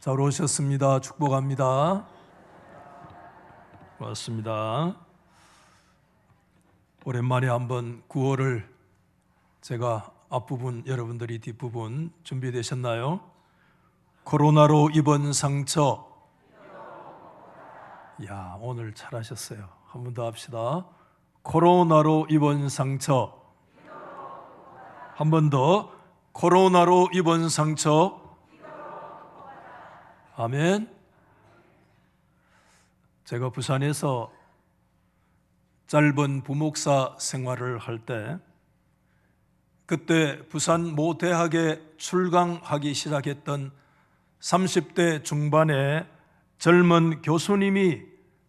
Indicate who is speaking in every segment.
Speaker 1: 잘 오셨습니다. 축복합니다. 고맙습니다. 오랜만에 한번 구호를 제가 앞부분, 여러분들이 뒷부분 준비되셨나요? 코로나로 입은 상처. 야, 오늘 잘하셨어요. 한 번 더 합시다. 코로나로 입은 상처. 한 번 더. 코로나로 입은 상처. 아멘. 제가 부산에서 짧은 부목사 생활을 할 때, 그때 부산 모 대학에 출강하기 시작했던 30대 중반의 젊은 교수님이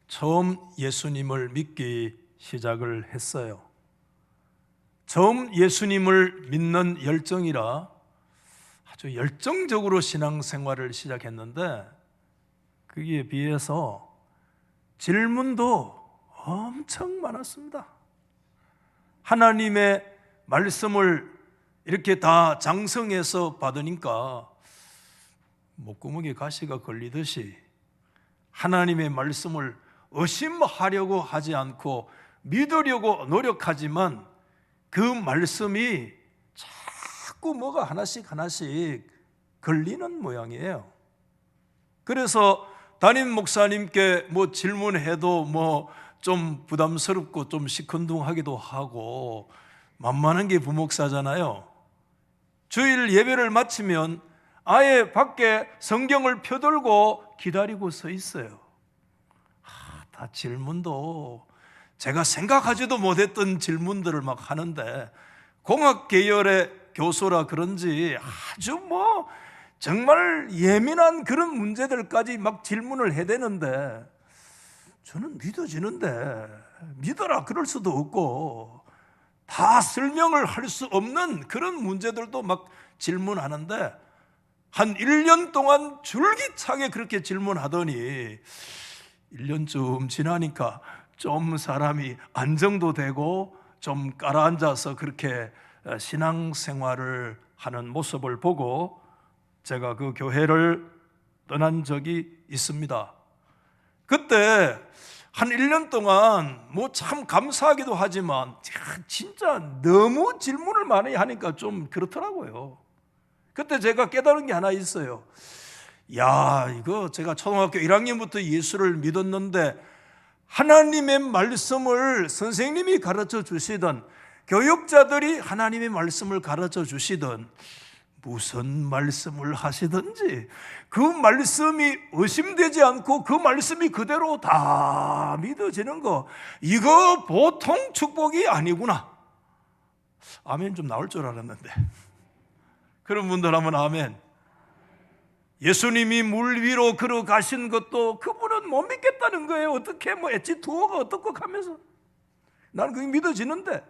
Speaker 1: 처음 예수님을 믿기 시작을 했어요. 처음 예수님을 믿는 열정이라 아주 열정적으로 신앙생활을 시작했는데, 거기에 비해서 질문도 엄청 많았습니다. 하나님의 말씀을 이렇게 다 장성해서 받으니까 목구멍에 가시가 걸리듯이 하나님의 말씀을 의심하려고 하지 않고 믿으려고 노력하지만 그 말씀이 자꾸 뭐가 하나씩 걸리는 모양이에요. 그래서 담임 목사님께 뭐 질문해도 뭐 좀 부담스럽고 좀 시큰둥하기도 하고, 만만한 게 부목사잖아요. 주일 예배를 마치면 아예 밖에 성경을 펴들고 기다리고 서 있어요. 다 질문도 제가 생각하지도 못했던 질문들을 막 하는데, 공학 계열의 교수라 그런지 아주 뭐 정말 예민한 그런 문제들까지 막 질문을 해대는데, 저는 믿어지는데 믿어라 그럴 수도 없고, 다 설명을 할 수 없는 그런 문제들도 막 질문하는데, 한 1년 동안 줄기차게 그렇게 질문하더니 1년쯤 지나니까 좀 사람이 안정도 되고 좀 깔아앉아서 그렇게 신앙생활을 하는 모습을 보고 제가 그 교회를 떠난 적이 있습니다. 그때 한 1년 동안 뭐 참 감사하기도 하지만 진짜 너무 질문을 많이 하니까 좀 그렇더라고요. 그때 제가 깨달은 게 하나 있어요. 야, 이거 제가 초등학교 1학년부터 예수를 믿었는데 하나님의 말씀을 선생님이 가르쳐 주시든 교육자들이 하나님의 말씀을 가르쳐 주시든 무슨 말씀을 하시든지 그 말씀이 의심되지 않고 그 말씀이 그대로 다 믿어지는 거, 이거 보통 축복이 아니구나. 아멘 좀 나올 줄 알았는데. 그런 분들 하면 아멘. 예수님이 물 위로 걸어가신 것도 그분은 못 믿겠다는 거예요. 어떻게 뭐 엣지 투어가 어떻고 하면서 나는 그게 믿어지는데,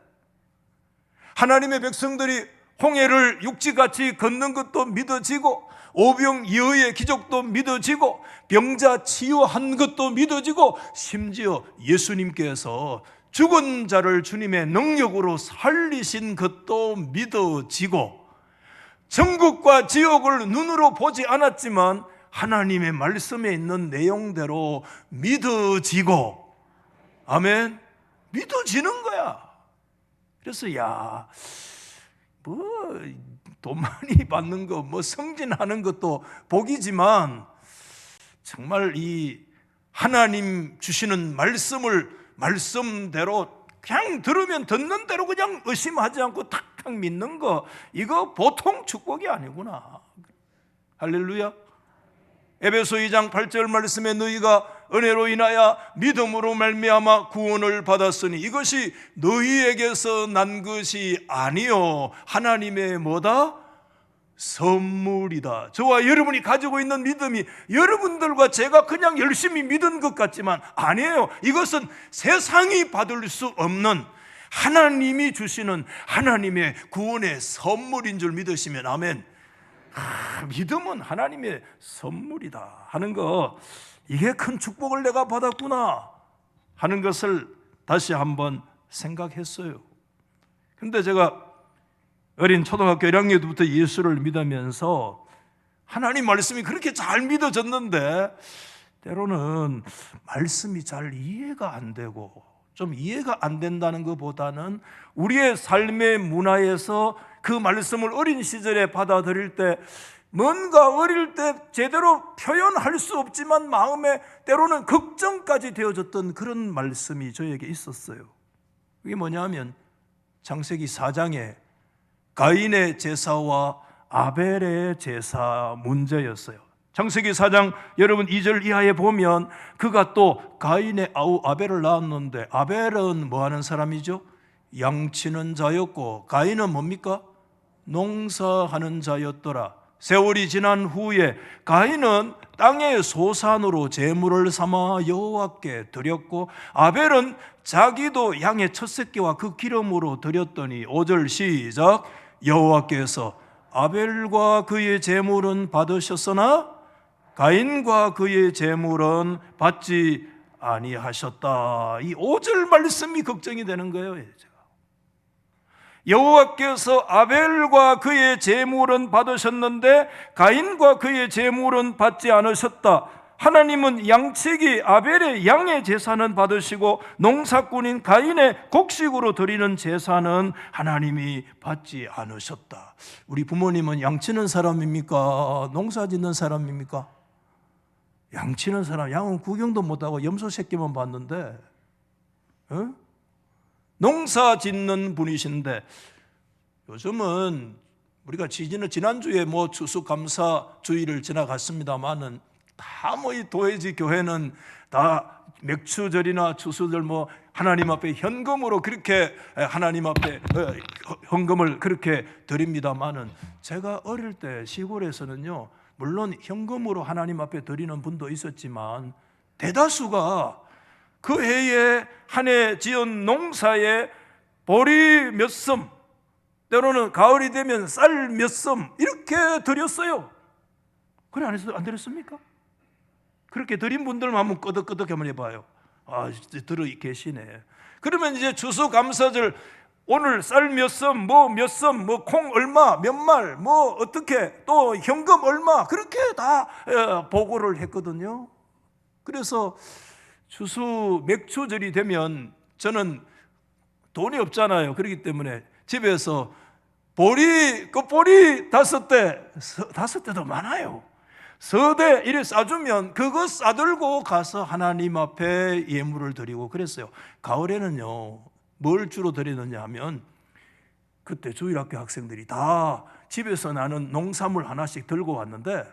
Speaker 1: 하나님의 백성들이 홍해를 육지같이 걷는 것도 믿어지고, 오병이어의 기적도 믿어지고, 병자 치유한 것도 믿어지고, 심지어 예수님께서 죽은 자를 주님의 능력으로 살리신 것도 믿어지고, 천국과 지옥을 눈으로 보지 않았지만 하나님의 말씀에 있는 내용대로 믿어지고, 아멘, 믿어지는 거야. 그래서 야, 뭐 돈 많이 받는 거, 뭐 성진하는 것도 복이지만 정말 이 하나님 주시는 말씀을 말씀대로 그냥 들으면 듣는 대로 그냥 의심하지 않고 탁탁 믿는 거, 이거 보통 축복이 아니구나. 할렐루야. 에베소 2장 8절 말씀에 너희가 은혜로 인하여 믿음으로 말미암아 구원을 받았으니 이것이 너희에게서 난 것이 아니요 하나님의 뭐다? 선물이다. 저와 여러분이 가지고 있는 믿음이 여러분들과 제가 그냥 열심히 믿은 것 같지만 아니에요. 이것은 세상이 받을 수 없는 하나님이 주시는 하나님의 구원의 선물인 줄 믿으시면 아멘. 믿음은 하나님의 선물이다 하는 거, 이게 큰 축복을 내가 받았구나 하는 것을 다시 한번 생각했어요. 그런데 제가 어린 초등학교 1학년 때부터 예수를 믿으면서 하나님 말씀이 그렇게 잘 믿어졌는데 때로는 말씀이 잘 이해가 안 되고, 좀 이해가 안 된다는 것보다는 우리의 삶의 문화에서 그 말씀을 어린 시절에 받아들일 때 뭔가 어릴 때 제대로 표현할 수 없지만 마음에 때로는 걱정까지 되어졌던 그런 말씀이 저에게 있었어요. 그게 뭐냐면 창세기 4장에 가인의 제사와 아벨의 제사 문제였어요. 창세기 4장 여러분 2절 이하에 보면 그가 또 가인의 아우 아벨을 낳았는데, 아벨은 뭐 하는 사람이죠? 양치는 자였고 가인은 뭡니까? 농사하는 자였더라. 세월이 지난 후에 가인은 땅의 소산으로 제물을 삼아 여호와께 드렸고, 아벨은 자기도 양의 첫 새끼와 그 기름으로 드렸더니, 5절 시작. 여호와께서 아벨과 그의 제물은 받으셨으나 가인과 그의 제물은 받지 아니하셨다. 이 5절 말씀이 걱정이 되는 거예요. 여호와께서 아벨과 그의 제물은 받으셨는데 가인과 그의 제물은 받지 않으셨다. 하나님은 양치기 아벨의 양의 제사는 받으시고 농사꾼인 가인의 곡식으로 드리는 제사는 하나님이 받지 않으셨다. 우리 부모님은 양치는 사람입니까? 농사 짓는 사람입니까? 양치는 사람. 양은 구경도 못하고 염소 새끼만 봤는데, 농사 짓는 분이신데, 요즘은 우리가 지난주에 추수감사주의를 지나갔습니다만은 다 이 도회지 교회는 다 맥추절이나 추수절 하나님 앞에 현금으로 그렇게 하나님 앞에 헌금을 그렇게 드립니다만은, 제가 어릴 때 시골에서는요, 물론 현금으로 하나님 앞에 드리는 분도 있었지만 대다수가 그 해에 한 해 지은 농사에 보리 몇 섬, 때로는 가을이 되면 쌀 몇 섬 이렇게 드렸어요. 그래 안 드렸습니까? 그렇게 드린 분들만 한번 끄덕끄덕 한번 해봐요. 들어 계시네. 그러면 이제 추수감사절 오늘 쌀 몇 섬, 몇 섬, 콩 얼마, 몇 말, 어떻게 또 현금 얼마, 그렇게 다 보고를 했거든요. 그래서 맥추절이 되면 저는 돈이 없잖아요. 그렇기 때문에 집에서 보리 5대도 많아요. 서대 이래 싸주면 그거 싸들고 가서 하나님 앞에 예물을 드리고 그랬어요. 가을에는요, 뭘 주로 드리느냐 하면, 그때 주일학교 학생들이 다 집에서 나는 농산물 하나씩 들고 왔는데,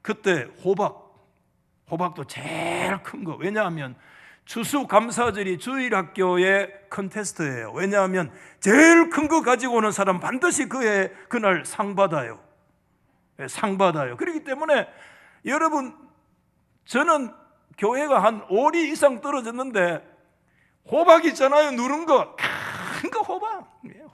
Speaker 1: 그때 호박도 제일 큰 거. 왜냐하면 추수감사절이 주일학교의 컨테스트예요. 왜냐하면 제일 큰 거 가지고 오는 사람 반드시 그날 상 받아요. 그렇기 때문에 여러분, 저는 교회가 한 5리 이상 떨어졌는데 호박 있잖아요, 누른 거, 큰 거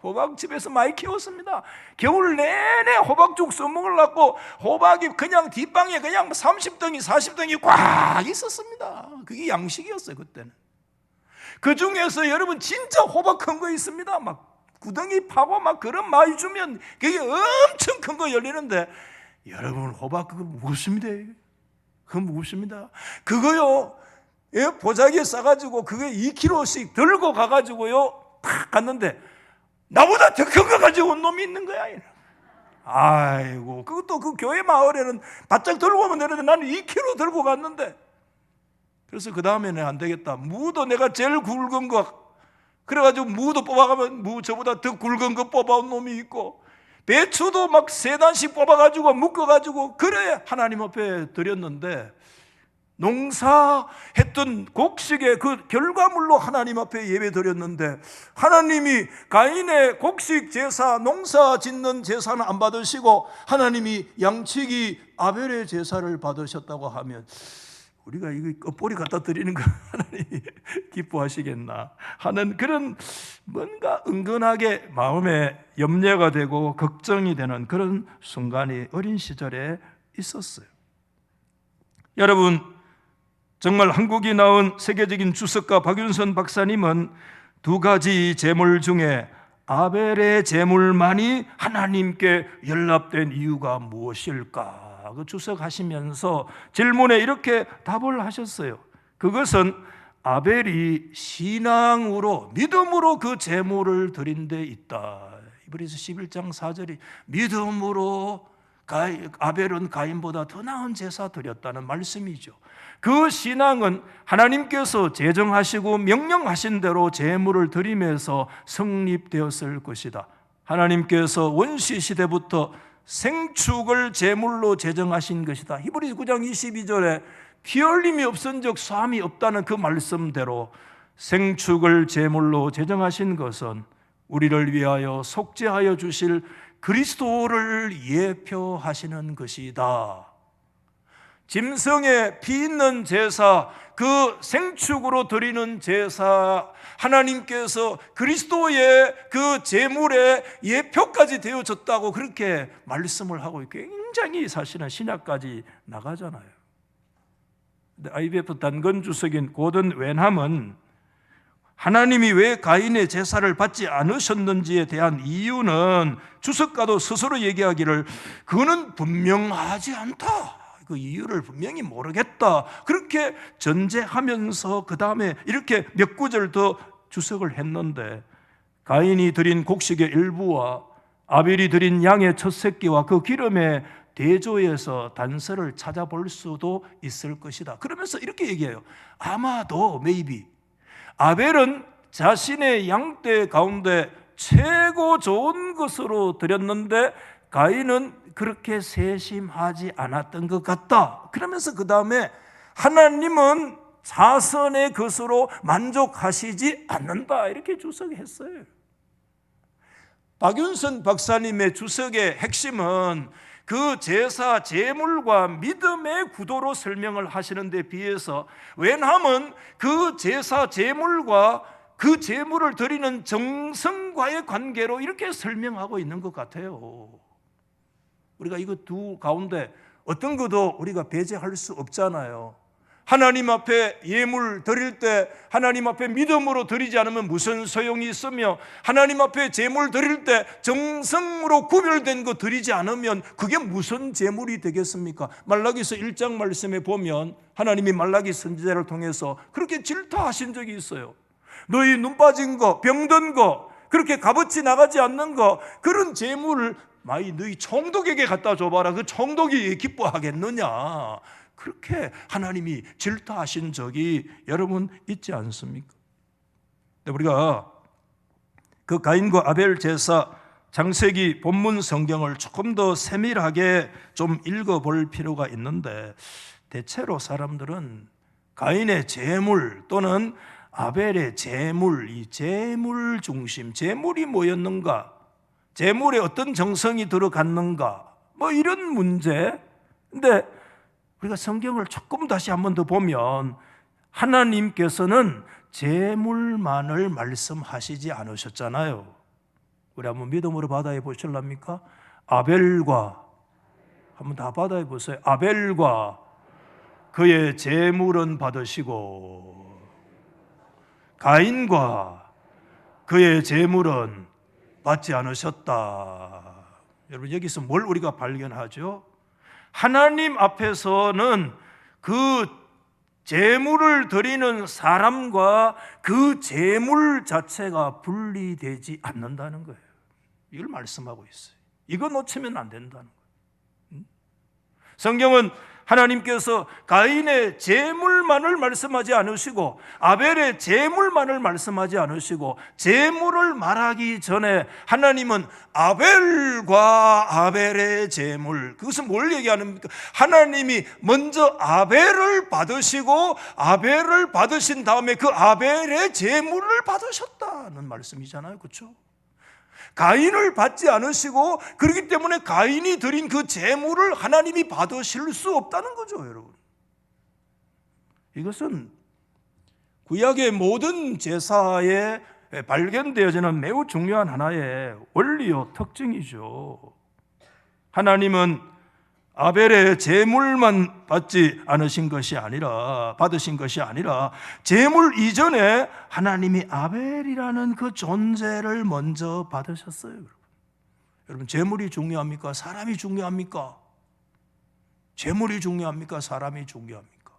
Speaker 1: 호박 집에서 많이 키웠습니다. 겨울 내내 호박죽 써먹으려고 호박이 그냥 뒷방에 그냥 30덩이 40덩이 꽉 있었습니다. 그게 양식이었어요 그때는. 그 중에서 여러분 진짜 호박 큰 거 있습니다. 막 구덩이 파고 막 그런 많이 주면 그게 엄청 큰 거 열리는데, 여러분 호박 그거 무겁습니다. 그거 무겁습니다. 그거요, 보자기에 싸가지고 그게 2kg씩 들고 가가지고요 탁 갔는데 나보다 더 큰 거 가지고 온 놈이 있는 거야. 아이고, 그것도 그 교회 마을에는 바짝 들고 오면 되는데 나는 2kg 들고 갔는데, 그래서 그 다음에는 안 되겠다. 무도 내가 제일 굵은 거, 그래가지고 무도 뽑아가면 저보다 더 굵은 거 뽑아온 놈이 있고, 배추도 막 3단씩 뽑아가지고 묶어가지고 그래 하나님 앞에 드렸는데, 농사했던 곡식의 그 결과물로 하나님 앞에 예배 드렸는데, 하나님이 가인의 곡식 제사, 농사 짓는 제사는 안 받으시고 하나님이 양치기 아벨의 제사를 받으셨다고 하면, 우리가 이거 껍보리 갖다 드리는 거 하나님이 기뻐하시겠나 하는 그런 뭔가 은근하게 마음에 염려가 되고 걱정이 되는 그런 순간이 어린 시절에 있었어요. 여러분, 정말 한국이 낳은 세계적인 주석가 박윤선 박사님은 2가지 제물 중에 아벨의 제물만이 하나님께 연락된 이유가 무엇일까 그 주석하시면서 질문에 이렇게 답을 하셨어요. 그것은 아벨이 신앙으로 믿음으로 그 제물을 드린 데 있다. 히브리서 11장 4절이 믿음으로 아벨은 가인보다 더 나은 제사 드렸다는 말씀이죠. 그 신앙은 하나님께서 제정하시고 명령하신 대로 제물을 드림에서 성립되었을 것이다. 하나님께서 원시 시대부터 생축을 제물로 제정하신 것이다. 히브리서 9장 22절에 피 흘림이 없은 적 사함이 없다는 그 말씀대로 생축을 제물로 제정하신 것은 우리를 위하여 속죄하여 주실 그리스도를 예표하시는 것이다. 짐승에 피 있는 제사, 그 생축으로 드리는 제사, 하나님께서 그리스도의 그 제물의 예표까지 되어졌다고 그렇게 말씀을 하고 굉장히 사실은 신약까지 나가잖아요. IBF 단건 주석인 고든 웬함은 하나님이 왜 가인의 제사를 받지 않으셨는지에 대한 이유는 주석가도 스스로 얘기하기를 그는 분명하지 않다, 그 이유를 분명히 모르겠다, 그렇게 전제하면서 그 다음에 이렇게 몇 구절 더 주석을 했는데, 가인이 드린 곡식의 일부와 아벨이 드린 양의 첫 새끼와 그 기름의 대조에서 단서를 찾아볼 수도 있을 것이다. 그러면서 이렇게 얘기해요. 아마도 maybe 아벨은 자신의 양떼 가운데 최고 좋은 것으로 드렸는데 가인은 그렇게 세심하지 않았던 것 같다. 그러면서 그 다음에 하나님은 자선의 것으로 만족하시지 않는다, 이렇게 주석했어요. 박윤선 박사님의 주석의 핵심은 그 제사 제물과 믿음의 구도로 설명을 하시는 데 비해서 웬함은 그 제사 제물과 그 제물을 드리는 정성과의 관계로 이렇게 설명하고 있는 것 같아요. 우리가 이거 두 가운데 어떤 것도 우리가 배제할 수 없잖아요. 하나님 앞에 예물 드릴 때 하나님 앞에 믿음으로 드리지 않으면 무슨 소용이 있으며, 하나님 앞에 제물 드릴 때 정성으로 구별된 거 드리지 않으면 그게 무슨 제물이 되겠습니까? 말라기서 1장 말씀에 보면 하나님이 말라기 선지자를 통해서 그렇게 질타하신 적이 있어요. 너희 눈 빠진 거, 병든 거, 그렇게 값어치 나가지 않는 거, 그런 제물을 너희 총독에게 갖다 줘봐라. 그 총독이 기뻐하겠느냐? 그렇게 하나님이 질타하신 적이 여러분 있지 않습니까? 우리가 그 가인과 아벨 제사 창세기 본문 성경을 조금 더 세밀하게 좀 읽어볼 필요가 있는데, 대체로 사람들은 가인의 제물 또는 아벨의 제물, 이 제물 중심, 제물이 뭐였는가, 제물에 어떤 정성이 들어갔는가, 이런 문제. 근데 우리가 성경을 조금 다시 한 번 더 보면 하나님께서는 제물만을 말씀하시지 않으셨잖아요. 우리 한번 믿음으로 받아해 보실랍니까? 아벨과, 한번 다 받아해 보세요. 아벨과 그의 제물은 받으시고 가인과 그의 제물은 받지 않으셨다. 여러분, 여기서 뭘 우리가 발견하죠? 하나님 앞에서는 그 제물을 드리는 사람과 그 제물 자체가 분리되지 않는다는 거예요. 이걸 말씀하고 있어요. 이거 놓치면 안 된다는 거예요. 성경은 하나님께서 가인의 제물만을 말씀하지 않으시고 아벨의 제물만을 말씀하지 않으시고, 제물을 말하기 전에 하나님은 아벨과 아벨의 제물, 그것은 뭘 얘기하는입니까? 하나님이 먼저 아벨을 받으시고 아벨을 받으신 다음에 그 아벨의 제물을 받으셨다는 말씀이잖아요. 그렇죠? 가인을 받지 않으시고, 그렇기 때문에 가인이 드린 그 제물을 하나님이 받으실 수 없다는 거죠, 여러분. 이것은 구약의 모든 제사에 발견되어지는 매우 중요한 하나의 원리요 특징이죠. 하나님은 아벨의 제물만 받으신 것이 아니라 제물 이전에 하나님이 아벨이라는 그 존재를 먼저 받으셨어요. 여러분, 제물이 중요합니까? 사람이 중요합니까? 재물이 중요합니까? 사람이 중요합니까?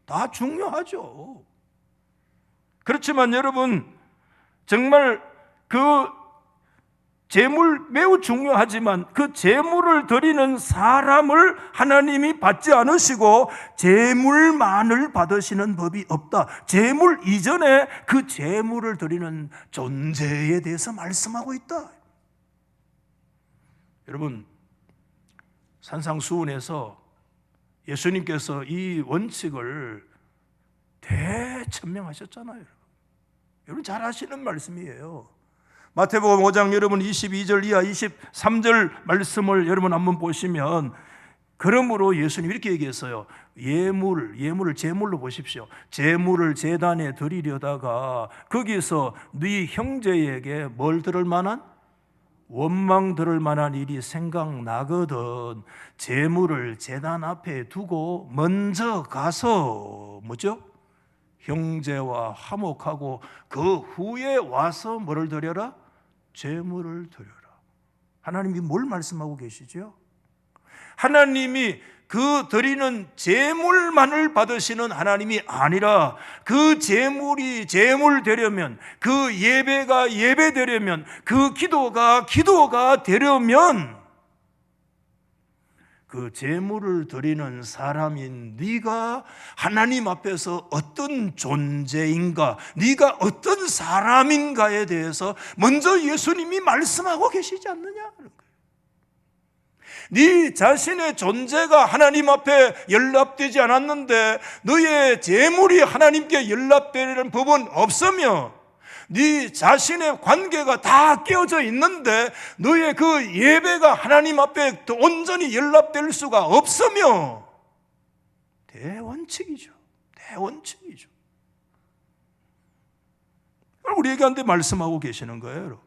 Speaker 1: 다 중요하죠. 그렇지만 여러분, 정말 그 재물 매우 중요하지만 그 재물을 드리는 사람을 하나님이 받지 않으시고 재물만을 받으시는 법이 없다. 재물 이전에 그 재물을 드리는 존재에 대해서 말씀하고 있다. 여러분, 산상수훈에서 예수님께서 이 원칙을 대천명하셨잖아요. 여러분 잘 아시는 말씀이에요. 마태복음 5장 여러분 22절 이하 23절 말씀을 여러분 한번 보시면, 그러므로 예수님이 이렇게 얘기했어요. 예물을 제물로 보십시오. 제물을 제단에 드리려다가 거기서 네 형제에게 뭘 들을 만한? 원망 들을 만한 일이 생각나거든 제물을 제단 앞에 두고 먼저 가서 뭐죠? 형제와 화목하고 그 후에 와서 뭐를 드려라? 제물을 드려라. 하나님이 뭘 말씀하고 계시죠? 하나님이 그 드리는 제물만을 받으시는 하나님이 아니라 그 제물이 제물 되려면, 그 예배가 예배 되려면, 그 기도가 기도가 되려면 그 제물을 드리는 사람인 네가 하나님 앞에서 어떤 존재인가, 네가 어떤 사람인가에 대해서 먼저 예수님이 말씀하고 계시지 않느냐. 네 자신의 존재가 하나님 앞에 연락되지 않았는데 너의 제물이 하나님께 연락되는 법은 없으며, 네 자신의 관계가 다 깨어져 있는데 너의 그 예배가 하나님 앞에 온전히 연락될 수가 없으며, 대원칙이죠. 대원칙이죠. 우리에게 한테 말씀하고 계시는 거예요, 여러분.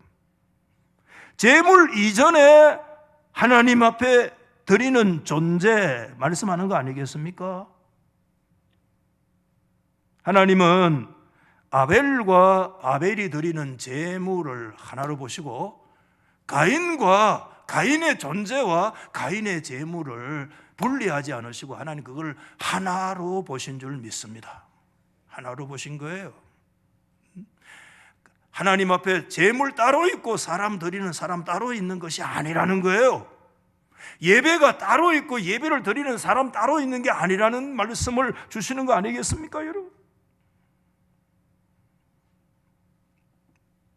Speaker 1: 제물 이전에 하나님 앞에 드리는 존재 말씀하는 거 아니겠습니까? 하나님은 아벨과 아벨이 드리는 제물을 하나로 보시고 가인과 가인의 존재와 가인의 제물을 분리하지 않으시고 하나님 그걸 하나로 보신 줄 믿습니다. 하나로 보신 거예요. 하나님 앞에 제물 따로 있고 사람 드리는 사람 따로 있는 것이 아니라는 거예요. 예배가 따로 있고 예배를 드리는 사람 따로 있는 게 아니라는 말씀을 주시는 거 아니겠습니까, 여러분?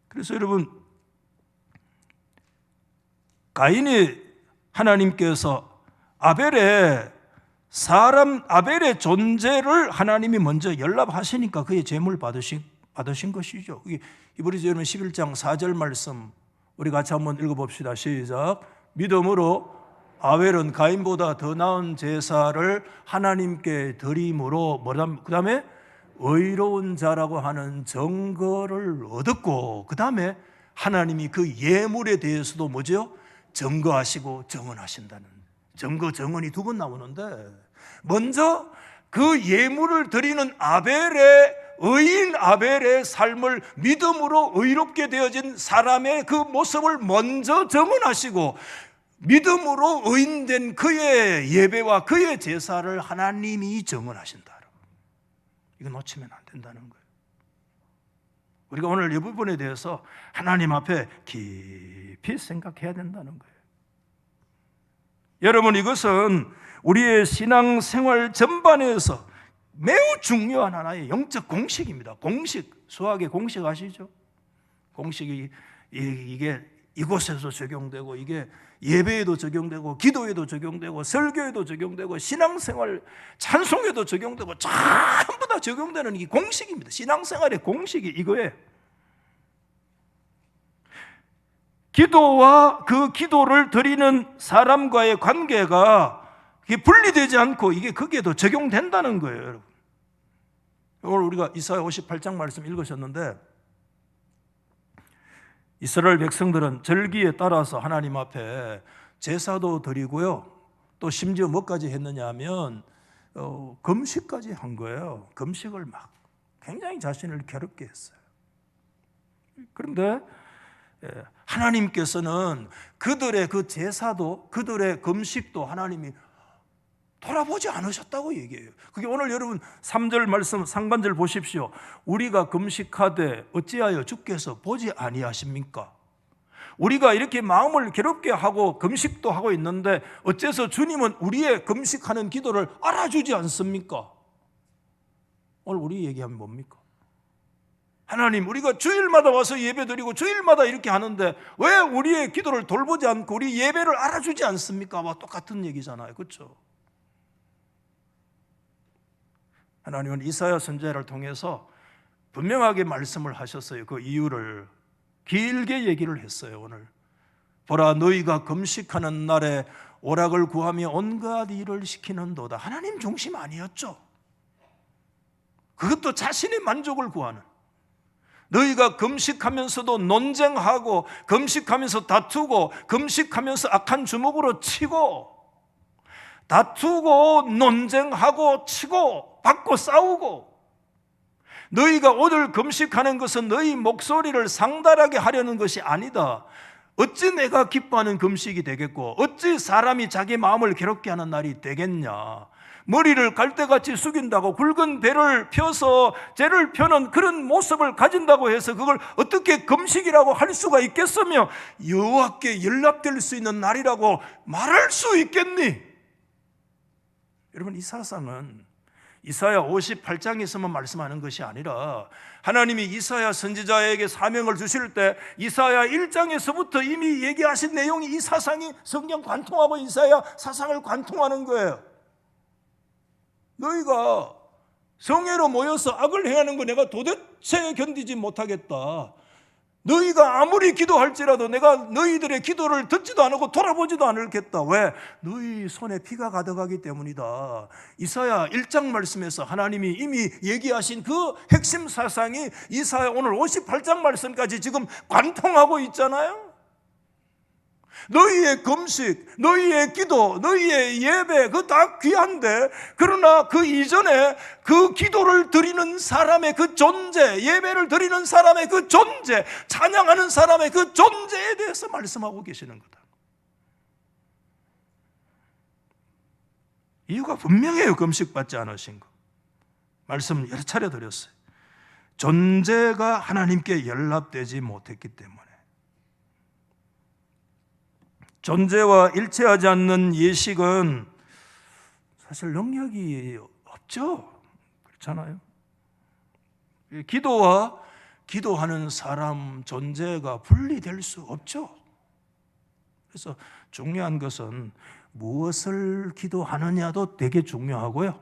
Speaker 1: 그래서 여러분, 가인이 하나님께서 아벨의 존재를 하나님이 먼저 연락하시니까 그의 제물 받으신 것이죠. 이브리서 여러분 11장 4절 말씀 우리 같이 한번 읽어봅시다. 시작. 믿음으로 아벨은 가인보다 더 나은 제사를 하나님께 드림으로 그 다음에 의로운 자라고 하는 증거를 얻었고, 그 다음에 하나님이 그 예물에 대해서도 뭐죠? 증거하시고 정언하신다는, 증거 정언이 두 번 나오는데, 먼저 그 예물을 드리는 의인 아벨의 삶을 믿음으로 의롭게 되어진 사람의 그 모습을 먼저 정언하시고, 믿음으로 의인된 그의 예배와 그의 제사를 하나님이 정언하신다. 이거 놓치면 안 된다는 거예요. 우리가 오늘 이 부분에 대해서 하나님 앞에 깊이 생각해야 된다는 거예요. 여러분, 이것은 우리의 신앙생활 전반에서 매우 중요한 하나의 영적 공식입니다. 공식, 수학의 공식 아시죠? 공식이 이게 이곳에서 적용되고, 이게 예배에도 적용되고, 기도에도 적용되고, 설교에도 적용되고, 신앙생활 찬송에도 적용되고, 전부 다 적용되는 이 공식입니다. 신앙생활의 공식이 이거예요. 기도와 그 기도를 드리는 사람과의 관계가 이게 분리되지 않고 이게 거기에도 적용된다는 거예요, 여러분. 오늘 우리가 이사야 58장 말씀 읽으셨는데, 이스라엘 백성들은 절기에 따라서 하나님 앞에 제사도 드리고요, 또 심지어 뭐까지 했느냐 하면 금식까지 한 거예요. 금식을 막 굉장히 자신을 괴롭게 했어요. 그런데 하나님께서는 그들의 그 제사도, 그들의 금식도 하나님이 돌아보지 않으셨다고 얘기해요. 그게 오늘 여러분 3절 말씀 상반절 보십시오. 우리가 금식하되 어찌하여 주께서 보지 아니하십니까? 우리가 이렇게 마음을 괴롭게 하고 금식도 하고 있는데 어째서 주님은 우리의 금식하는 기도를 알아주지 않습니까? 오늘 우리 얘기하면 뭡니까? 하나님, 우리가 주일마다 와서 예배드리고 주일마다 이렇게 하는데 왜 우리의 기도를 돌보지 않고 우리 예배를 알아주지 않습니까? 와, 똑같은 얘기잖아요. 그렇죠? 하나님은 이사야 선지자를 통해서 분명하게 말씀을 하셨어요. 그 이유를 길게 얘기를 했어요. 오늘 보라, 너희가 금식하는 날에 오락을 구하며 온갖 일을 시키는도다. 하나님 중심 아니었죠. 그것도 자신의 만족을 구하는. 너희가 금식하면서도 논쟁하고 금식하면서 다투고 금식하면서 악한 주먹으로 치고 다투고 논쟁하고 치고 받고 싸우고, 너희가 오늘 금식하는 것은 너희 목소리를 상달하게 하려는 것이 아니다. 어찌 내가 기뻐하는 금식이 되겠고 어찌 사람이 자기 마음을 괴롭게 하는 날이 되겠냐. 머리를 갈대같이 숙인다고 굵은 배를 펴서 죄를 펴는 그런 모습을 가진다고 해서 그걸 어떻게 금식이라고 할 수가 있겠으며 여호와께 연락될 수 있는 날이라고 말할 수 있겠니? 여러분, 이 사상은 이사야 58장에서만 말씀하는 것이 아니라 하나님이 이사야 선지자에게 사명을 주실 때 이사야 1장에서부터 이미 얘기하신 내용이, 이 사상이 성경 관통하고 이사야 사상을 관통하는 거예요. 너희가 성회로 모여서 악을 행하는 거 내가 도대체 견디지 못하겠다. 너희가 아무리 기도할지라도 내가 너희들의 기도를 듣지도 않고 돌아보지도 않겠다. 왜? 너희 손에 피가 가득하기 때문이다. 이사야 1장 말씀에서 하나님이 이미 얘기하신 그 핵심 사상이 이사야 오늘 58장 말씀까지 지금 관통하고 있잖아요. 너희의 금식, 너희의 기도, 너희의 예배, 그거 다 귀한데, 그러나 그 이전에 그 기도를 드리는 사람의 그 존재, 예배를 드리는 사람의 그 존재, 찬양하는 사람의 그 존재에 대해서 말씀하고 계시는 거다. 이유가 분명해요. 금식 받지 않으신 거. 말씀 여러 차례 드렸어요. 존재가 하나님께 연락되지 못했기 때문에. 존재와 일치하지 않는 예식은 사실 능력이 없죠. 그렇잖아요. 기도와 기도하는 사람 존재가 분리될 수 없죠. 그래서 중요한 것은 무엇을 기도하느냐도 되게 중요하고요,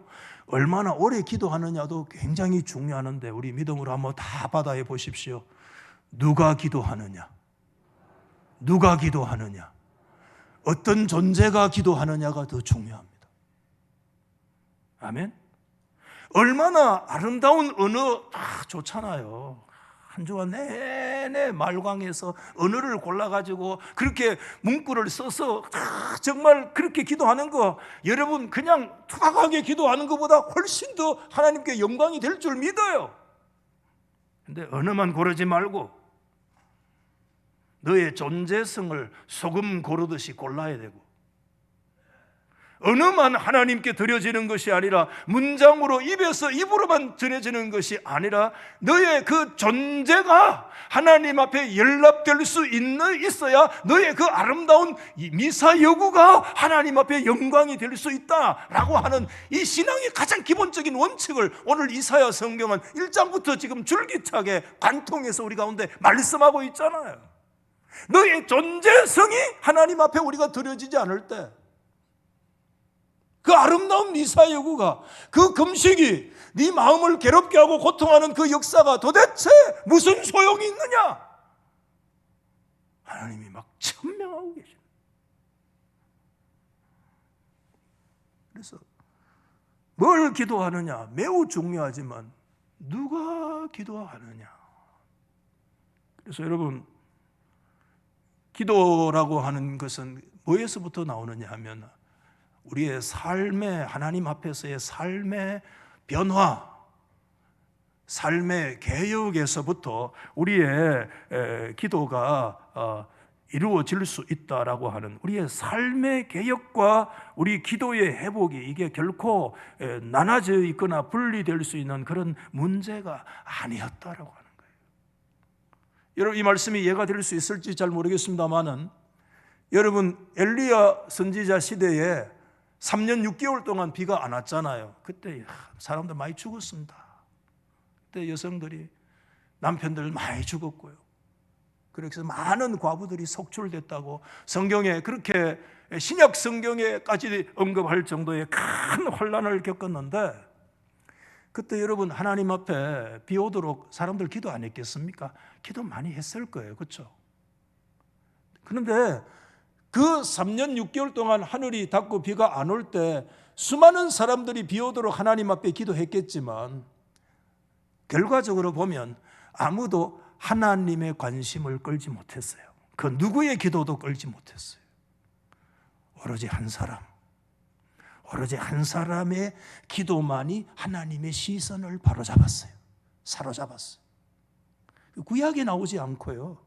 Speaker 1: 얼마나 오래 기도하느냐도 굉장히 중요하는데, 우리 믿음으로 한번 다 받아해 보십시오. 누가 기도하느냐, 누가 기도하느냐, 어떤 존재가 기도하느냐가 더 중요합니다. 아멘. 얼마나 아름다운 언어 좋잖아요. 한 주간 내내 말광에서 언어를 골라가지고 그렇게 문구를 써서 정말 그렇게 기도하는 거, 여러분 그냥 투박하게 기도하는 것보다 훨씬 더 하나님께 영광이 될 줄 믿어요. 근데 언어만 고르지 말고 너의 존재성을 소금 고르듯이 골라야 되고, 언어만 하나님께 드려지는 것이 아니라 문장으로 입에서 입으로만 전해지는 것이 아니라 너의 그 존재가 하나님 앞에 연락될 수 있어야 너의 그 아름다운 미사여구가 하나님 앞에 영광이 될 수 있다라고 하는 이 신앙의 가장 기본적인 원칙을 오늘 이사야 성경은 1장부터 지금 줄기차게 관통해서 우리 가운데 말씀하고 있잖아요. 너의 존재성이 하나님 앞에 우리가 드려지지 않을 때, 그 아름다운 미사여구가, 그 금식이 네 마음을 괴롭게 하고 고통하는 그 역사가 도대체 무슨 소용이 있느냐? 하나님이 막 천명하고 계십니다. 그래서 뭘 기도하느냐 매우 중요하지만 누가 기도하느냐. 그래서 여러분, 기도라고 하는 것은 뭐에서부터 나오느냐 하면 우리의 삶의, 하나님 앞에서의 삶의 변화, 삶의 개혁에서부터 우리의 기도가 이루어질 수 있다라고 하는 우리의 삶의 개혁과 우리 기도의 회복이 이게 결코 나눠져 있거나 분리될 수 있는 그런 문제가 아니었다라고 하는 거예요. 여러분, 이 말씀이 이해가 될 수 있을지 잘 모르겠습니다만은, 여러분, 엘리야 선지자 시대에 3년 6개월 동안 비가 안 왔잖아요. 그때 사람들 많이 죽었습니다. 그때 여성들이, 남편들 많이 죽었고요. 그래서 많은 과부들이 속출됐다고 성경에, 그렇게 신약 성경에까지 언급할 정도의 큰 혼란을 겪었는데, 그때 여러분 하나님 앞에 비 오도록 사람들 기도 안 했겠습니까? 기도 많이 했을 거예요. 그렇죠? 그런데 그 3년 6개월 동안 하늘이 닫고 비가 안 올 때 수많은 사람들이 비 오도록 하나님 앞에 기도했겠지만, 결과적으로 보면 아무도 하나님의 관심을 끌지 못했어요. 그 누구의 기도도 끌지 못했어요. 오로지 한 사람, 오로지 한 사람의 기도만이 하나님의 시선을 바로잡았어요. 사로잡았어요. 구약에 나오지 않고요,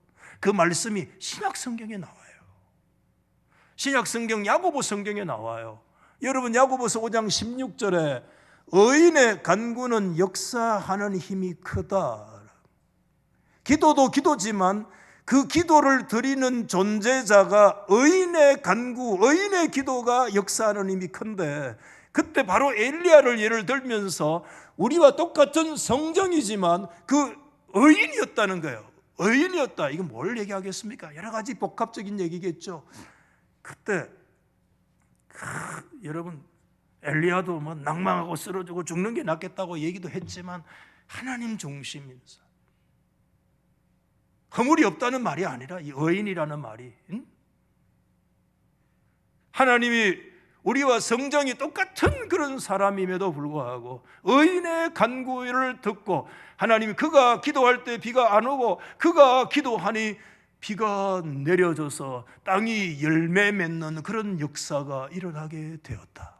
Speaker 1: 그 말씀이 신약 성경에 나와요. 신약 성경 야고보 성경에 나와요. 여러분, 야고보서 5장 16절에 의인의 간구는 역사하는 힘이 크다. 기도도 기도지만 그 기도를 드리는 존재자가 의인의 간구, 의인의 기도가 역사하는 힘이 큰데, 그때 바로 엘리야를 예를 들면서 우리와 똑같은 성정이지만 그 의인이었다는 거예요. 의인이었다. 이건 뭘 얘기하겠습니까? 여러 가지 복합적인 얘기겠죠. 그때 여러분, 엘리야도 뭐 낭망하고 쓰러지고 죽는 게 낫겠다고 얘기도 했지만 하나님 중심이면서 허물이 없다는 말이 아니라 이 의인이라는 말이, 하나님이 우리와 성정이 똑같은 그런 사람임에도 불구하고 의인의 간구를 듣고, 하나님이 그가 기도할 때 비가 안 오고 그가 기도하니 비가 내려져서 땅이 열매 맺는 그런 역사가 일어나게 되었다.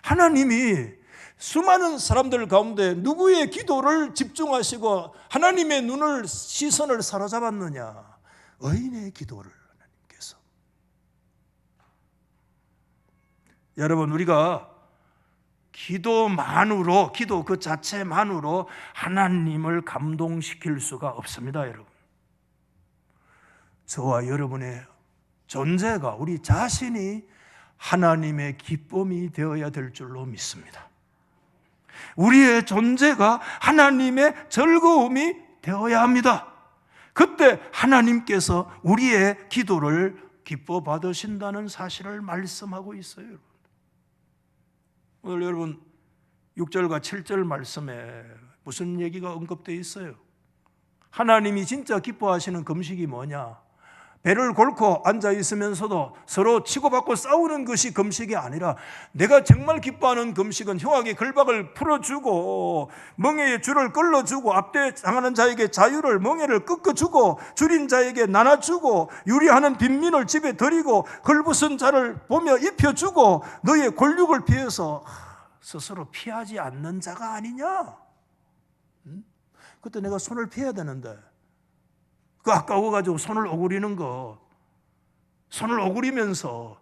Speaker 1: 하나님이 수많은 사람들 가운데 누구의 기도를 집중하시고 하나님의 눈을, 시선을 사로잡았느냐? 의인의 기도를 하나님께서. 여러분, 우리가 기도만으로, 기도 그 자체만으로 하나님을 감동시킬 수가 없습니다. 여러분, 저와 여러분의 존재가, 우리 자신이 하나님의 기쁨이 되어야 될 줄로 믿습니다. 우리의 존재가 하나님의 즐거움이 되어야 합니다. 그때 하나님께서 우리의 기도를 기뻐 받으신다는 사실을 말씀하고 있어요. 오늘 여러분 6절과 7절 말씀에 무슨 얘기가 언급되어 있어요? 하나님이 진짜 기뻐하시는 금식이 뭐냐? 배를 골고 앉아 있으면서도 서로 치고받고 싸우는 것이 금식이 아니라, 내가 정말 기뻐하는 금식은 흉악의 걸박을 풀어주고 멍에의 줄을 끌어주고 앞대 당하는 자에게 자유를, 멍에를 꺾어주고 줄인 자에게 나눠주고 유리하는 빈민을 집에 들이고 헐벗은 자를 보며 입혀주고 너의 권력을 피해서 스스로 피하지 않는 자가 아니냐? 그때 내가 손을 피해야 되는데 그 아까워가지고 손을 오그리는 거, 손을 오그리면서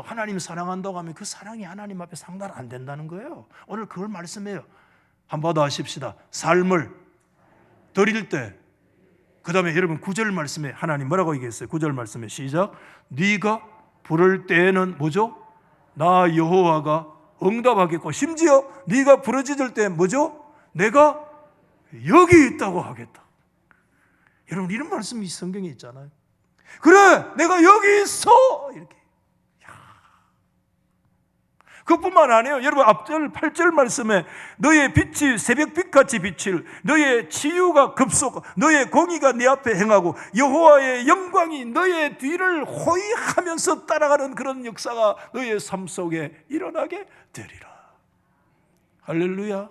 Speaker 1: 하나님 사랑한다고 하면 그 사랑이 하나님 앞에 상달 안 된다는 거예요. 오늘 그걸 말씀해요. 한번 더 하십시다. 삶을 드릴 때, 그 다음에 여러분 9절 말씀에 하나님 뭐라고 얘기했어요? 9절 말씀에 시작. 네가 부를 때에는 뭐죠? 나 여호와가 응답하겠고, 심지어 네가 부르짖을 때 뭐죠? 내가 여기 있다고 하겠다. 여러분, 이런 말씀이 성경에 있잖아요. 그래, 내가 여기 있어, 이렇게. 그뿐만 아니에요. 여러분, 앞절 8절 말씀에 너의 빛이 새벽빛같이 비칠, 너의 치유가 급속, 너의 공의가 네 앞에 행하고 여호와의 영광이 너의 뒤를 호위하면서 따라가는 그런 역사가 너의 삶 속에 일어나게 되리라. 할렐루야.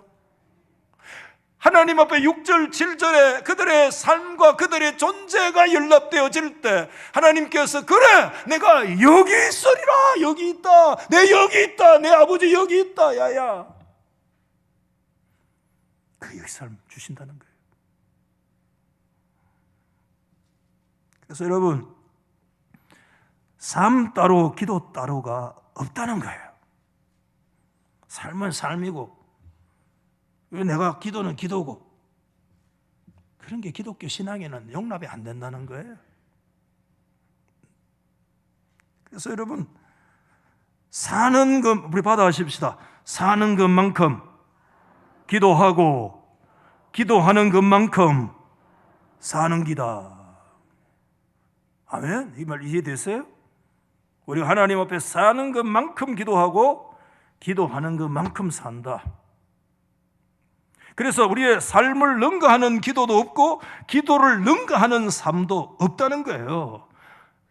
Speaker 1: 하나님 앞에 6절, 7절에 그들의 삶과 그들의 존재가 연락되어질 때 하나님께서 그래, 내가 여기 있으리라, 여기 있다, 내 여기 있다, 내 아버지 여기 있다, 야야, 그 역사를 주신다는 거예요. 그래서 여러분, 삶 따로 기도 따로가 없다는 거예요. 삶은 삶이고 내가 기도는 기도고, 그런 게 기독교 신앙에는 용납이 안 된다는 거예요. 그래서 여러분, 사는 것, 우리 받아하십시다. 사는 것만큼 기도하고 기도하는 것만큼 사는 기다. 아멘? 이 말 이해됐어요? 우리가 하나님 앞에 사는 것만큼 기도하고 기도하는 것만큼 산다. 그래서 우리의 삶을 능가하는 기도도 없고 기도를 능가하는 삶도 없다는 거예요.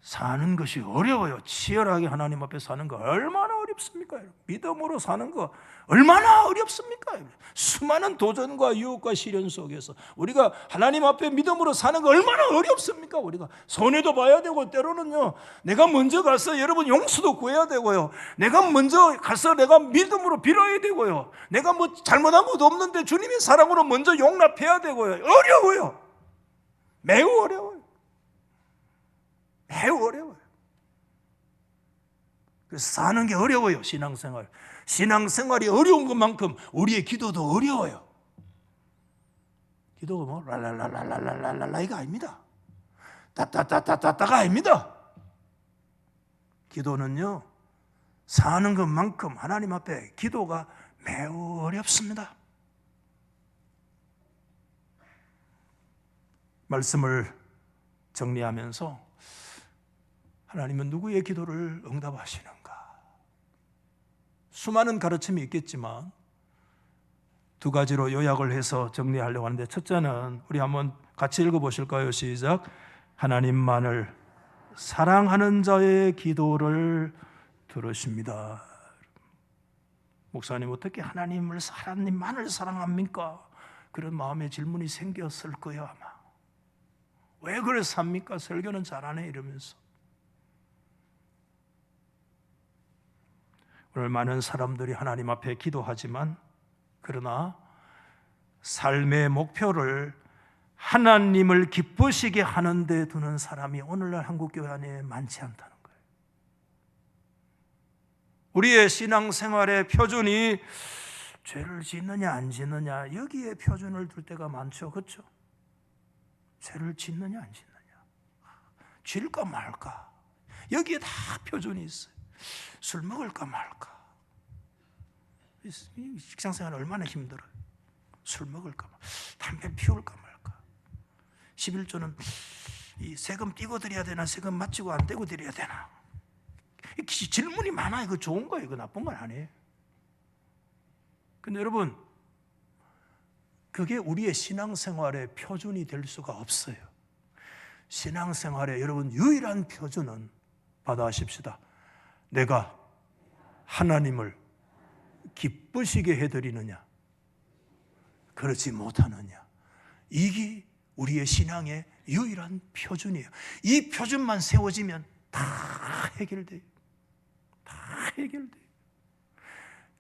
Speaker 1: 사는 것이 어려워요. 치열하게 하나님 앞에 사는 거 얼마나 어렵습니까? 믿음으로 사는 거 얼마나 어렵습니까? 수많은 도전과 유혹과 시련 속에서 우리가 하나님 앞에 믿음으로 사는 거 얼마나 어렵습니까? 우리가 손해도 봐야 되고, 때로는요, 내가 먼저 가서 여러분 용서도 구해야 되고요, 내가 먼저 가서 내가 믿음으로 빌어야 되고요, 내가 뭐 잘못한 것도 없는데 주님의 사랑으로 먼저 용납해야 되고요. 어려워요. 매우 어려워요. 매우 어려워요. 그래서 사는 게 어려워요. 신앙생활. 신앙생활이 어려운 것만큼 우리의 기도도 어려워요. 기도가 뭐 랄랄랄랄랄랄랄라 이거 아닙니다. 따따따따따가 아닙니다. 기도는요, 사는 것만큼 하나님 앞에 기도가 매우 어렵습니다. 말씀을 정리하면서 하나님은 누구의 기도를 응답하시는가? 수많은 가르침이 있겠지만 두 가지로 요약을 해서 정리하려고 하는데, 첫째는 우리 한번 같이 읽어보실까요? 시작. 하나님만을 사랑하는 자의 기도를 들으십니다. 목사님, 어떻게 하나님만을 사랑합니까? 그런 마음의 질문이 생겼을 거예요 아마. 왜 그래서 삽니까? 설교는 잘하네 이러면서. 오늘 많은 사람들이 하나님 앞에 기도하지만, 그러나 삶의 목표를 하나님을 기쁘시게 하는 데 두는 사람이 오늘날 한국교회 안에 많지 않다는 거예요. 우리의 신앙생활의 표준이 죄를 짓느냐 안 짓느냐, 여기에 표준을 둘 때가 많죠. 그렇죠? 죄를 짓느냐 안 짓느냐, 질까 말까, 여기에 다 표준이 있어요. 술 먹을까 말까. 직장생활 얼마나 힘들어요. 술 먹을까 말까, 담배 피울까 말까. 11조는 이 세금 띄고 드려야 되나, 세금 맞추고 안 떼고 드려야 되나. 질문이 많아요. 이거 좋은 거예요. 이거 나쁜 건 아니에요. 근데 여러분, 그게 우리의 신앙생활의 표준이 될 수가 없어요. 신앙생활의 여러분 유일한 표준은, 받아하십시다, 내가 하나님을 기쁘시게 해드리느냐, 그렇지 못하느냐. 이게 우리의 신앙의 유일한 표준이에요. 이 표준만 세워지면 다 해결돼요. 다 해결돼요.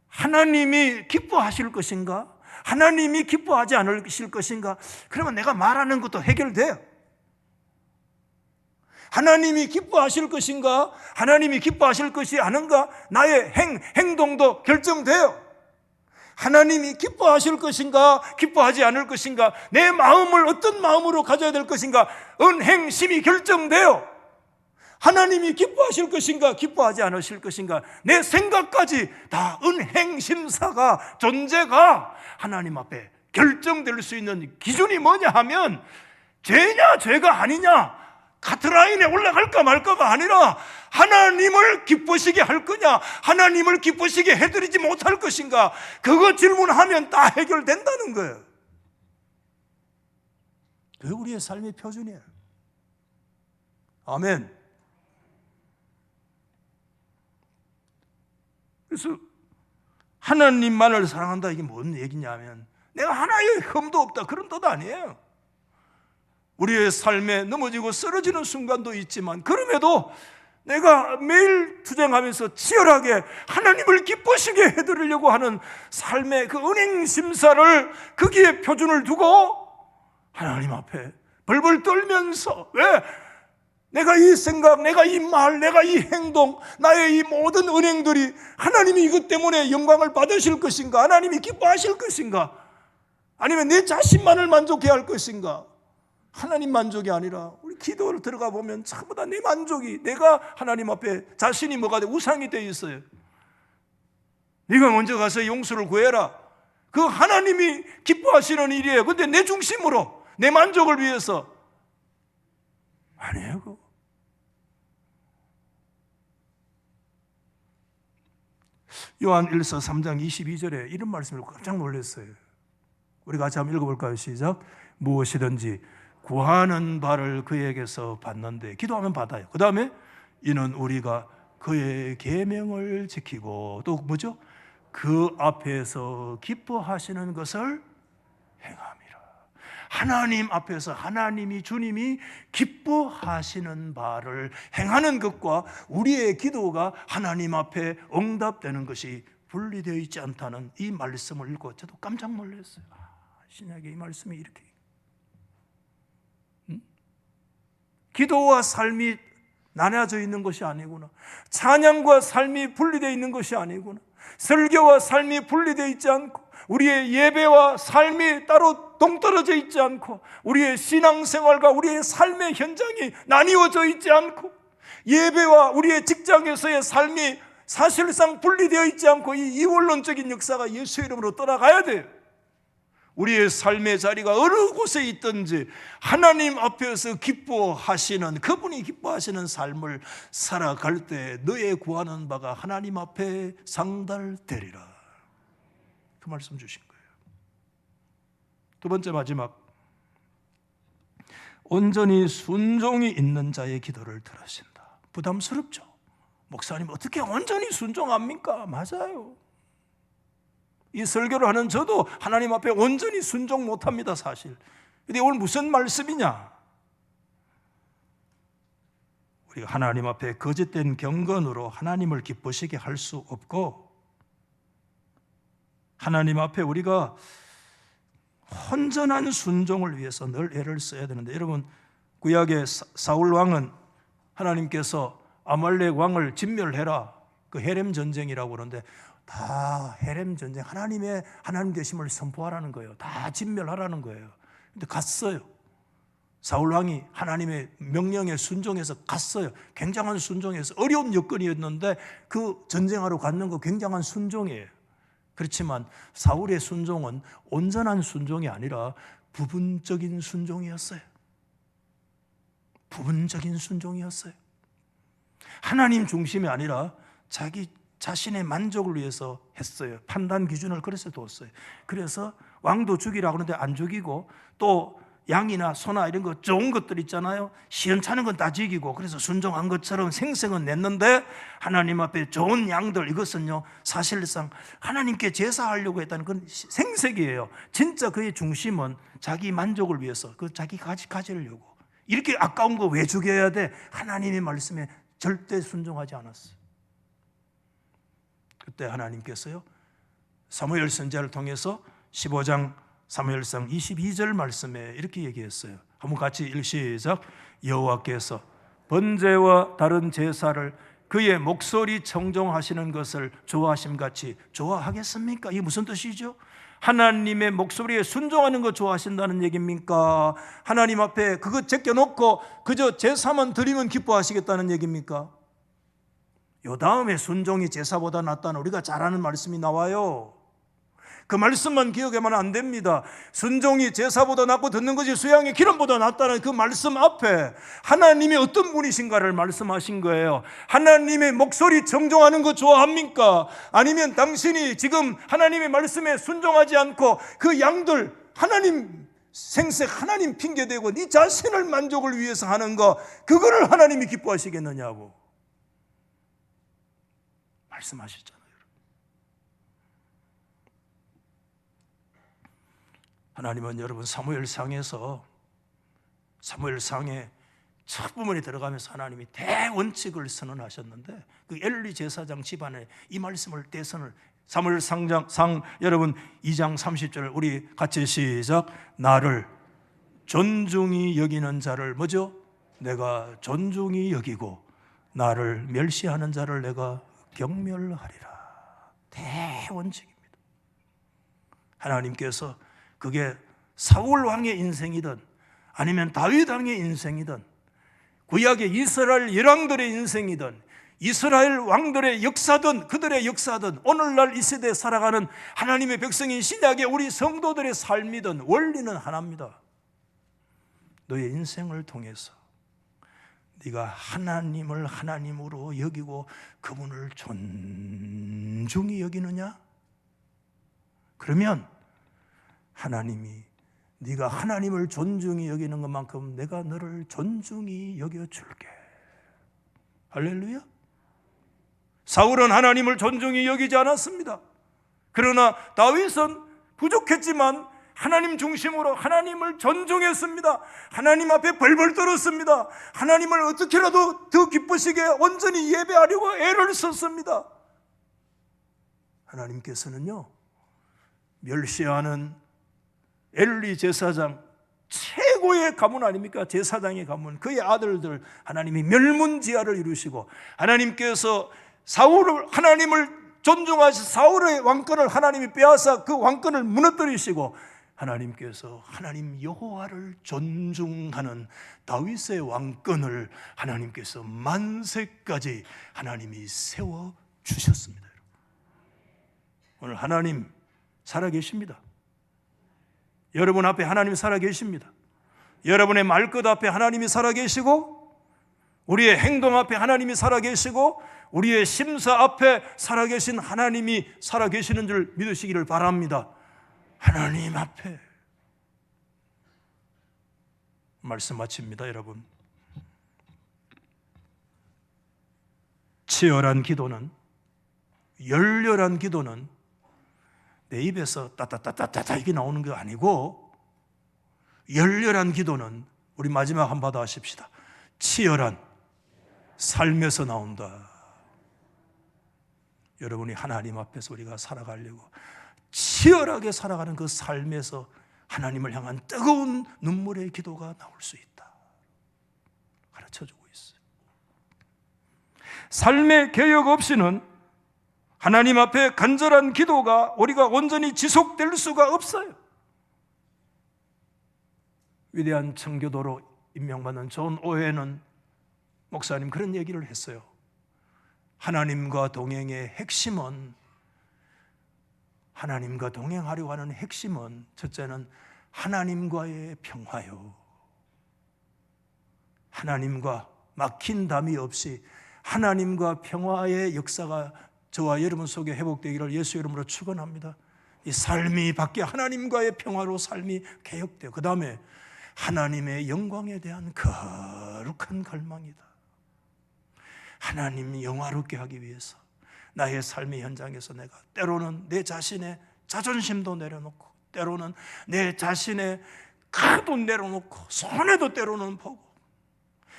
Speaker 1: 하나님이 기뻐하실 것인가, 하나님이 기뻐하지 않으실 것인가, 그러면 내가 말하는 것도 해결돼요. 하나님이 기뻐하실 것인가, 하나님이 기뻐하실 것이 아닌가, 나의 행동도 결정돼요. 하나님이 기뻐하실 것인가, 기뻐하지 않을 것인가, 내 마음을 어떤 마음으로 가져야 될 것인가, 은행심이 결정돼요. 하나님이 기뻐하실 것인가, 기뻐하지 않으실 것인가, 내 생각까지 다 은행심사가, 존재가 하나님 앞에 결정될 수 있는 기준이 뭐냐 하면, 죄냐 죄가 아니냐, 카트라인에 올라갈까 말까가 아니라 하나님을 기쁘시게 할 거냐, 하나님을 기쁘시게 해드리지 못할 것인가, 그거 질문하면 다 해결된다는 거예요. 그게 우리의 삶의 표준이에요. 아멘. 그래서 하나님만을 사랑한다, 이게 뭔 얘기냐면, 내가 하나의 흠도 없다, 그런 뜻 아니에요. 우리의 삶에 넘어지고 쓰러지는 순간도 있지만, 그럼에도 내가 매일 투쟁하면서 치열하게 하나님을 기쁘시게 해드리려고 하는 삶의 그 은행심사를, 거기에 표준을 두고 하나님 앞에 벌벌 떨면서, 왜? 내가 이 생각, 내가 이 말, 내가 이 행동, 나의 이 모든 은행들이 하나님이 이것 때문에 영광을 받으실 것인가? 하나님이 기뻐하실 것인가? 아니면 내 자신만을 만족해야 할 것인가? 하나님 만족이 아니라 우리 기도를 들어가 보면 전부 다 내 만족이, 내가 하나님 앞에 자신이 뭐가 돼? 우상이 되어 있어요. 네가 먼저 가서 용서를 구해라. 그 하나님이 기뻐하시는 일이에요. 근데 내 중심으로, 내 만족을 위해서 아니에요. 그거. 요한 1서 3장 22절에 이런 말씀을 깜짝 놀랐어요. 우리 같이 한번 읽어볼까요? 시작. 무엇이든지 구하는 바를 그에게서 받는데, 기도하면 받아요. 그 다음에 이는 우리가 그의 계명을 지키고 또 뭐죠? 그 앞에서 기뻐하시는 것을 행함이라. 하나님 앞에서 하나님이, 주님이 기뻐하시는 바를 행하는 것과 우리의 기도가 하나님 앞에 응답되는 것이 분리되어 있지 않다는 이 말씀을 읽고 저도 깜짝 놀랐어요. 신약에 이 말씀이 이렇게, 기도와 삶이 나눠져 있는 것이 아니구나. 찬양과 삶이 분리되어 있는 것이 아니구나. 설교와 삶이 분리되어 있지 않고, 우리의 예배와 삶이 따로 동떨어져 있지 않고, 우리의 신앙생활과 우리의 삶의 현장이 나뉘어져 있지 않고, 예배와 우리의 직장에서의 삶이 사실상 분리되어 있지 않고, 이 이원론적인 역사가 예수 이름으로 떠나가야 돼요. 우리의 삶의 자리가 어느 곳에 있든지 하나님 앞에서 기뻐하시는, 그분이 기뻐하시는 삶을 살아갈 때 너의 구하는 바가 하나님 앞에 상달되리라. 그 말씀 주신 거예요. 두 번째, 마지막, 온전히 순종이 있는 자의 기도를 들으신다. 부담스럽죠? 목사님 어떻게 온전히 순종합니까? 맞아요. 이 설교를 하는 저도 하나님 앞에 온전히 순종 못합니다, 사실. 근데 오늘 무슨 말씀이냐? 우리가 하나님 앞에 거짓된 경건으로 하나님을 기쁘시게 할 수 없고, 하나님 앞에 우리가 온전한 순종을 위해서 늘 애를 써야 되는데, 여러분, 구약의 사울 왕은 하나님께서 아말렉 왕을 진멸해라, 그 헤렘 전쟁이라고 그러는데, 다 헤렘 전쟁, 하나님의 하나님 되심을 선포하라는 거예요. 다 진멸하라는 거예요. 근데 갔어요. 사울 왕이 하나님의 명령에 순종해서 갔어요. 굉장한 순종해서, 어려운 여건이었는데 그 전쟁하러 갔는 거 굉장한 순종이에요. 그렇지만 사울의 순종은 온전한 순종이 아니라 부분적인 순종이었어요. 부분적인 순종이었어요. 하나님 중심이 아니라 자기 자신의 만족을 위해서 했어요. 판단 기준을 그래서 뒀어요. 그래서 왕도 죽이라고 하는데 안 죽이고, 또 양이나 소나 이런 거 좋은 것들 있잖아요, 시원찮은 건 다 죽이고, 그래서 순종한 것처럼 생색은 냈는데 하나님 앞에 좋은 양들, 이것은요 사실상 하나님께 제사하려고 했다는 건 생색이에요. 진짜 그의 중심은 자기 만족을 위해서, 그 자기 가지려고. 이렇게 아까운 거 왜 죽여야 돼? 하나님의 말씀에 절대 순종하지 않았어요. 그때 하나님께서요 사무엘 선지자를 통해서 15장 사무엘상 22절 말씀에 이렇게 얘기했어요. 한번 같이 시작. 여호와께서 번제와 다른 제사를 그의 목소리 청종하시는 것을 좋아하심같이 좋아하겠습니까? 이게 무슨 뜻이죠? 하나님의 목소리에 순종하는 거 좋아하신다는 얘기입니까? 하나님 앞에 그거 제껴놓고 그저 제사만 드리면 기뻐하시겠다는 얘기입니까? 요 다음에 순종이 제사보다 낫다는 우리가 잘 아는 말씀이 나와요. 그 말씀만 기억하면 안 됩니다. 순종이 제사보다 낫고 듣는 것이 수양의 기름보다 낫다는 그 말씀 앞에 하나님이 어떤 분이신가를 말씀하신 거예요. 하나님의 목소리 청종하는 거 좋아합니까? 아니면 당신이 지금 하나님의 말씀에 순종하지 않고 그 양들 하나님 생색, 하나님 핑계대고 네 자신을 만족을 위해서 하는 거, 그거를 하나님이 기뻐하시겠느냐고 말씀하셨잖아요. 하나님은 여러분 사무엘상에 첫 부분에 들어가면서 하나님이 대원칙을 선언하셨는데, 그 엘리 제사장 집안에 이 말씀을 사무엘상 여러분 2장 30절 우리 같이 시작. 나를 존중히 여기는 자를 뭐죠? 내가 존중히 여기고 나를 멸시하는 자를 내가 경멸하리라. 대원칙입니다. 하나님께서 그게 사울 왕의 인생이든 아니면 다윗 왕의 인생이든 구약의 이스라엘 열왕들의 인생이든 이스라엘 왕들의 역사든 그들의 역사든 오늘날 이 시대에 살아가는 하나님의 백성인 신약의 우리 성도들의 삶이든 원리는 하나입니다. 너의 인생을 통해서 네가 하나님을 하나님으로 여기고 그분을 존중히 여기느냐? 그러면 하나님이 네가 하나님을 존중히 여기는 것만큼 내가 너를 존중히 여겨줄게. 할렐루야. 사울은 하나님을 존중히 여기지 않았습니다. 그러나 다윗은 부족했지만 하나님 중심으로 하나님을 존중했습니다. 하나님 앞에 벌벌 떨었습니다. 하나님을 어떻게라도 더 기쁘시게 온전히 예배하려고 애를 썼습니다. 하나님께서는요, 멸시하는 엘리 제사장, 최고의 가문 아닙니까? 제사장의 가문, 그의 아들들 하나님이 멸문지하를 이루시고, 하나님께서 하나님을 존중하신 사울의 왕권을 하나님이 빼앗아 그 왕권을 무너뜨리시고, 하나님께서 하나님 여호와를 존중하는 다윗의 왕권을 하나님께서 만세까지 하나님이 세워주셨습니다. 오늘 하나님 살아계십니다. 여러분 앞에 하나님이 살아계십니다. 여러분의 말끝 앞에 하나님이 살아계시고, 우리의 행동 앞에 하나님이 살아계시고, 우리의 심사 앞에 살아계신 하나님이 살아계시는 줄 믿으시기를 바랍니다. 하나님 앞에 말씀 마칩니다. 여러분, 치열한 기도는, 열렬한 기도는 내 입에서 따따따따따 이게 나오는 게 아니고, 열렬한 기도는 우리 마지막 한 번 더 하십시다. 치열한 삶에서 나온다. 여러분이 하나님 앞에서 우리가 살아가려고 치열하게 살아가는 그 삶에서 하나님을 향한 뜨거운 눈물의 기도가 나올 수 있다. 가르쳐주고 있어요. 삶의 개혁 없이는 하나님 앞에 간절한 기도가 우리가 온전히 지속될 수가 없어요. 위대한 청교도로 임명받는 존 오웬은 목사님 그런 얘기를 했어요. 하나님과 동행의 핵심은, 하나님과 동행하려고 하는 핵심은, 첫째는 하나님과의 평화요. 하나님과 막힌 담이 없이 하나님과 평화의 역사가 저와 여러분 속에 회복되기를 예수 이름으로 축원합니다. 이 삶이 밖에 하나님과의 평화로 삶이 개혁돼요. 그 다음에 하나님의 영광에 대한 거룩한 갈망이다. 하나님 영화롭게 하기 위해서 나의 삶의 현장에서 내가 때로는 내 자신의 자존심도 내려놓고, 때로는 내 자신의 가도 내려놓고, 손해도 때로는 보고,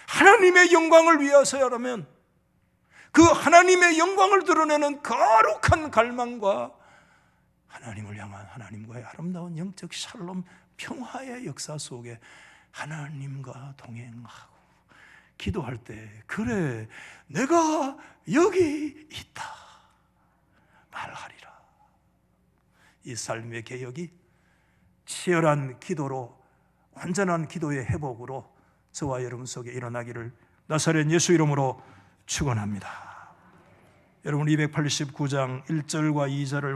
Speaker 1: 하나님의 영광을 위해서라면 그 하나님의 영광을 드러내는 거룩한 갈망과 하나님을 향한 하나님과의 아름다운 영적 샬롬 평화의 역사 속에 하나님과 동행하고 기도할 때, 그래 내가 여기 있다 말하리라. 이 삶의 개혁이 치열한 기도로, 완전한 기도의 회복으로 저와 여러분 속에 일어나기를 나사렛 예수 이름으로 축원합니다. 여러분 289장 1절과 2절을